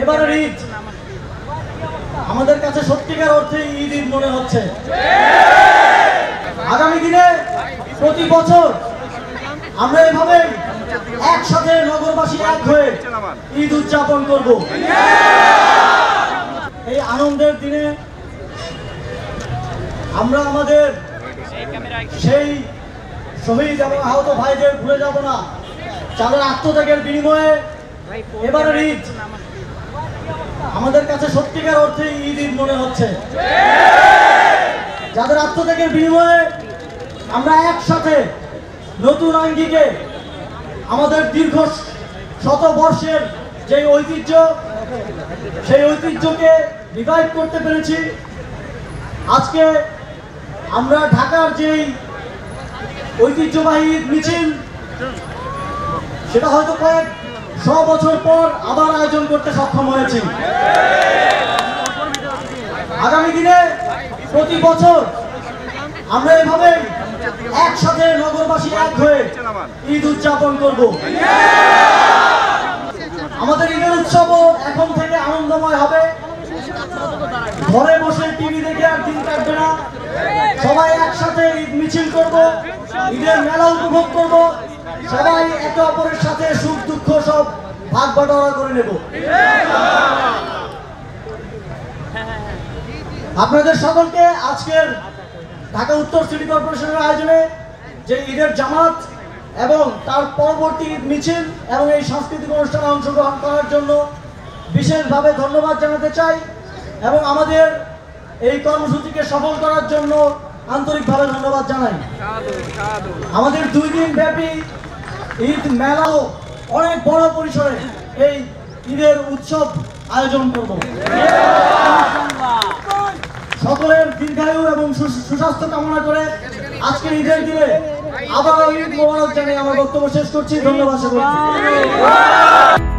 এবারের ঈদ আমাদের কাছে সত্যিকার অর্থে ঈদ মনে হচ্ছে। আগামী দিনে প্রতি বছর আমরা এভাবে একসাথে নগরবাসী এক হয়ে ঈদ উদযাপন করব। এই আনন্দের দিনে আমরা আমাদের সেই শহীদ এবং আহত ভাইদের ভুলে যাব না, যাদের আত্মত্যাগের বিনিময়ে এবারের ঈদ আমাদের কাছে সত্যিকার অর্থে ঈদ মনে হচ্ছে। যাদের আত্মত্যাগের বিনিময়ে আমরা একসাথে নতুন আঙ্গিকে আমাদের দীর্ঘ শত বর্ষের যে ঐতিহ্য, সেই ঐতিহ্যকে রিভাইভ করতে পেরেছি। আজকে আমরা ঢাকার যেই ঐতিহ্যবাহী মিছিল, সেটা হয়তো কয়েক 100 বছর পর আবার আয়োজন করতে সক্ষম হয়েছি। আগামী দিনে প্রতি বছর আমরা এভাবে একসাথে নগরবাসী এক হয়ে ঈদ উদযাপন করব। আমাদের ঈদের উৎসবও এখন থেকে আনন্দময় হবে। ঘরে বসে টিভি দেখে আর দিন কাটবে না, সবাই একসাথে ঈদ মিছিল করব, ঈদের মেলা উপভোগ করব, সবাই একে অপরের সাথে সুখ দুঃখ সব ভাগ বাটোয়ারা করে নেব। আপনাদের সকলকে আজকের ঢাকা উত্তর সিটি কর্পোরেশনের আয়োজনে যে ঈদের জামাত এবং তার পরবর্তী ঈদ মিছিল এবং এই সাংস্কৃতিক অনুষ্ঠানে অংশগ্রহণ করার জন্য বিশেষভাবে ধন্যবাদ জানাতে চাই এবং আমাদের এই কর্মসূচিকে সফল করার জন্য আন্তরিকভাবে ধন্যবাদ জানাই। আমাদের 2 দিন ব্যাপী ঈদ মেলাও অনেক বড় পরিসরে এই ঈদের উৎসব আয়োজন করব। সকলের দীর্ঘায়ু এবং সুস্বাস্থ্য কামনা করে আজকের ঈদের দিনে আবারও ঈদ মোবারক জানিয়ে আমার বক্তব্য শেষ করছি। ধন্যবাদ সকলকে।